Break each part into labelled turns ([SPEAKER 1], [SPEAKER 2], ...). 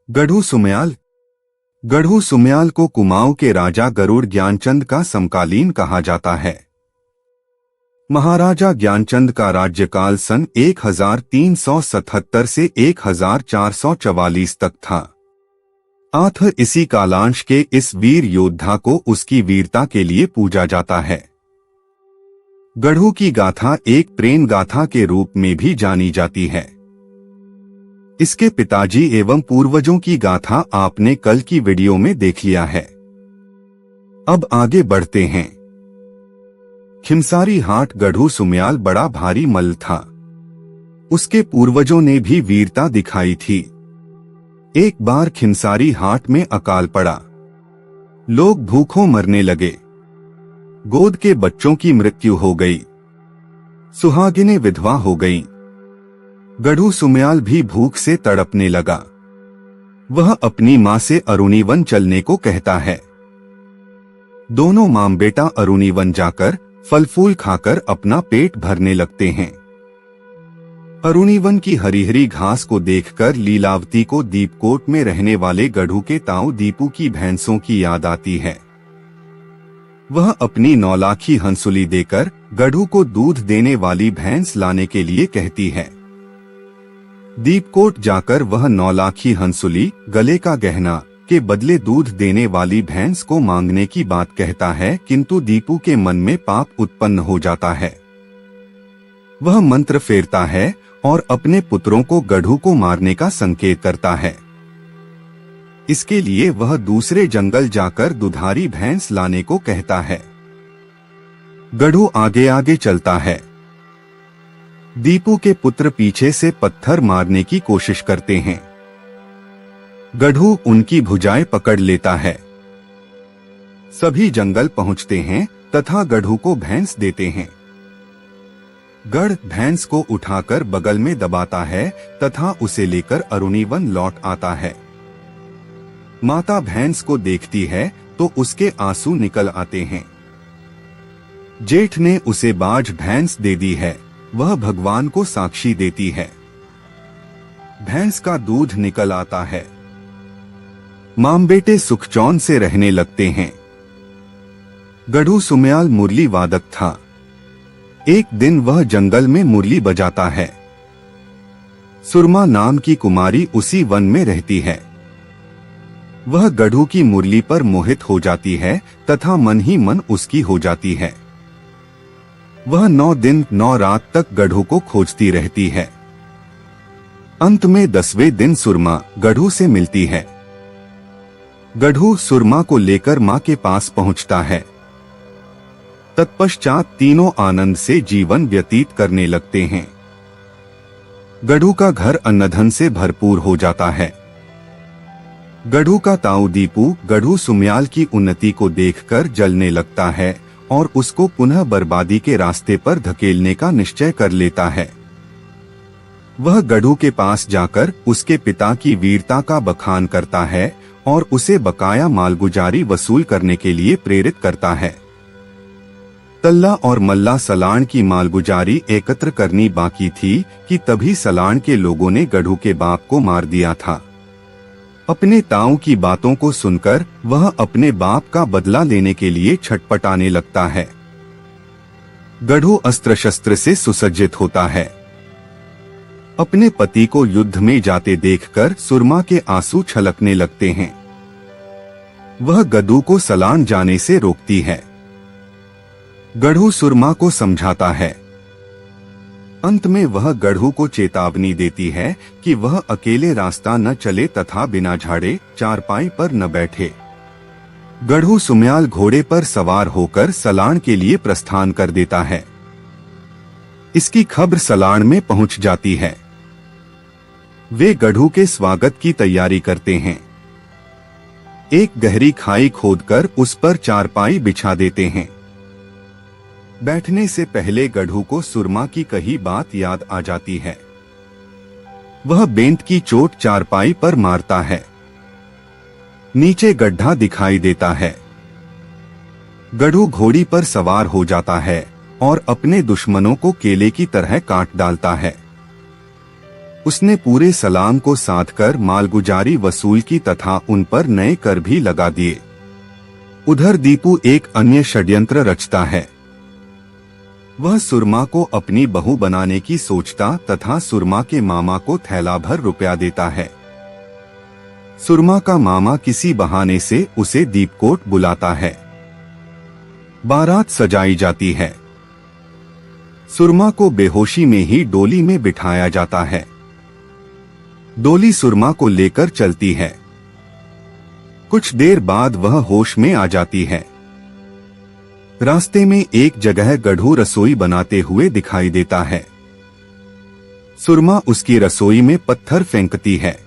[SPEAKER 1] गढ़ू सुमयाल। गढ़ू सुमयाल को कुमाऊं के राजा गरुड़ ज्ञानचंद का समकालीन कहा जाता है। महाराजा ज्ञानचंद का राज्यकाल सन 1377 से 1444 तक था। इसी कालांश के इस वीर योद्धा को उसकी वीरता के लिए पूजा जाता है। गढ़ू की गाथा एक प्रेम गाथा के रूप में भी जानी जाती है। इसके पिताजी एवं पूर्वजों की गाथा आपने कल की वीडियो में देख लिया है। अब आगे बढ़ते हैं। खिमसारी हाट। गढ़ू सुमयाल बड़ा भारी मल्ल था। उसके पूर्वजों ने भी वीरता दिखाई थी। एक बार खिमसारी हाट में अकाल पड़ा। लोग भूखों मरने लगे। गोद के बच्चों की मृत्यु हो गई। सुहागिनें विधवा हो गईं। गढ़ू सुमयाल भी भूख से तड़पने लगा। वह अपनी मां से अरुणीवन चलने को कहता है। दोनों मां बेटा अरुणीवन जाकर फल फूल खाकर अपना पेट भरने लगते हैं। अरुणीवन की हरी हरी घास को देखकर लीलावती को दीपकोट में रहने वाले गढ़ू के ताऊ दीपू की भैंसों की याद आती है। वह अपनी नौलाखी हंसुली देकर गढ़ू को दूध देने वाली भैंस लाने के लिए कहती है। दीपकोट जाकर वह नौलाखी हंसुली गले का गहना के बदले दूध देने वाली भैंस को मांगने की बात कहता है, किंतु दीपू के मन में पाप उत्पन्न हो जाता है। वह मंत्र फेरता है और अपने पुत्रों को गढ़ू को मारने का संकेत करता है। इसके लिए वह दूसरे जंगल जाकर दुधारी भैंस लाने को कहता है। गढ़ू आगे आगे चलता है। दीपू के पुत्र पीछे से पत्थर मारने की कोशिश करते हैं। गढ़ू उनकी भुजाएं पकड़ लेता है। सभी जंगल पहुंचते हैं तथा गढ़ू को भैंस देते हैं। गढ़ भैंस को उठाकर बगल में दबाता है तथा उसे लेकर अरुणीवन लौट आता है। माता भैंस को देखती है तो उसके आंसू निकल आते हैं। जेठ ने उसे बाझ भैंस दे दी है। वह भगवान को साक्षी देती है। भैंस का दूध निकल आता है। मां बेटे सुखचौन से रहने लगते हैं। गढ़ू सुमयाल मुरली वादक था। एक दिन वह जंगल में मुरली बजाता है। सुरमा नाम की कुमारी उसी वन में रहती है। वह गढ़ू की मुरली पर मोहित हो जाती है तथा मन ही मन उसकी हो जाती है। वह 9 दिन 9 रात तक गढ़ू को खोजती रहती है। अंत में 10वें दिन सुरमा गढ़ू से मिलती है। गढ़ू सुरमा को लेकर मां के पास पहुंचता है। तत्पश्चात तीनों आनंद से जीवन व्यतीत करने लगते हैं। गढ़ू का घर अन्नधन से भरपूर हो जाता है। गढ़ू का ताऊ दीपू गढ़ू सुमयाल की उन्नति को देखकर जलने लगता है और उसको पुनः बर्बादी के रास्ते पर धकेलने का निश्चय कर लेता है। वह गढ़ू के पास जाकर उसके पिता की वीरता का बखान करता है और उसे बकाया मालगुजारी वसूल करने के लिए प्रेरित करता है। तल्ला और मल्ला सलाण की मालगुजारी एकत्र करनी बाकी थी कि तभी सलाण के लोगों ने गढ़ू के बाप को मार दिया था। अपने ताऊ की बातों को सुनकर वह अपने बाप का बदला लेने के लिए छटपटाने लगता है। गढ़ू अस्त्र शस्त्र से सुसज्जित होता है। अपने पति को युद्ध में जाते देखकर सुरमा के आंसू छलकने लगते हैं। वह गद्दू को सलाण जाने से रोकती है। गढ़ू सुरमा को समझाता है। अंत में वह गढ़ू को चेतावनी देती है कि वह अकेले रास्ता न चले तथा बिना झाड़े चारपाई पर न बैठे। गढ़ू सुमयाल घोड़े पर सवार होकर सलाण के लिए प्रस्थान कर देता है। इसकी खबर सलाण में पहुंच जाती है। वे गढ़ू के स्वागत की तैयारी करते हैं। एक गहरी खाई खोदकर उस पर चारपाई बिछा देते हैं। बैठने से पहले गढ़ू को सुरमा की कही बात याद आ जाती है। वह बेंत की चोट चारपाई पर मारता है। नीचे गड्ढा दिखाई देता है। गढ़ू घोड़ी पर सवार हो जाता है और अपने दुश्मनों को केले की तरह काट डालता है। उसने पूरे सलाम को साध कर मालगुजारी वसूल की तथा उन पर नए कर भी लगा दिए। उधर दीपू एक अन्य षड्यंत्र रचता है। वह सुरमा को अपनी बहू बनाने की सोचता तथा सुरमा के मामा को थैला भर रुपया देता है। सुरमा का मामा किसी बहाने से उसे दीपकोट बुलाता है। बारात सजाई जाती है। सुरमा को बेहोशी में ही डोली में बिठाया जाता है। डोली सुरमा को लेकर चलती है। कुछ देर बाद वह होश में आ जाती है। रास्ते में एक जगह गढ़ू रसोई बनाते हुए दिखाई देता है। सुरमा उसकी रसोई में पत्थर फेंकती है।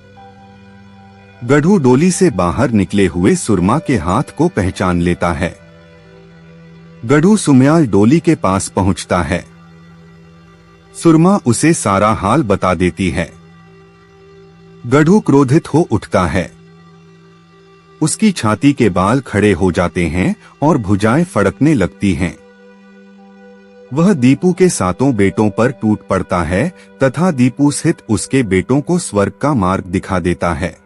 [SPEAKER 1] गढ़ू डोली से बाहर निकले हुए सुरमा के हाथ को पहचान लेता है। गढ़ू सुम्याल डोली के पास पहुंचता है। सुरमा उसे सारा हाल बता देती है। गढ़ू क्रोधित हो उठता है। उसकी छाती के बाल खड़े हो जाते हैं और भुजाएं फड़कने लगती हैं। वह दीपू के सातों बेटों पर टूट पड़ता है तथा दीपू सहित उसके बेटों को स्वर्ग का मार्ग दिखा देता है।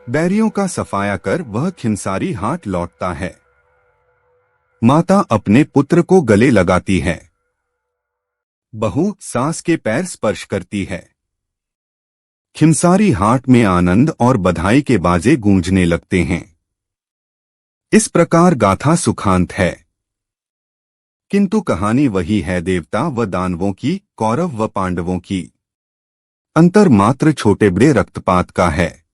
[SPEAKER 1] बैरियों का सफाया कर वह खिंसारी हाट लौटता है। माता अपने पुत्र को गले लगाती है। बहू सास के पैर स्पर्श करती है। खिंसारी हाट में आनंद और बधाई के बाजे गूंजने लगते हैं। इस प्रकार गाथा सुखांत है। किंतु कहानी वही है देवता व दानवों की, कौरव व पांडवों की। अंतर मात्र छोटे बड़े रक्तपात का है।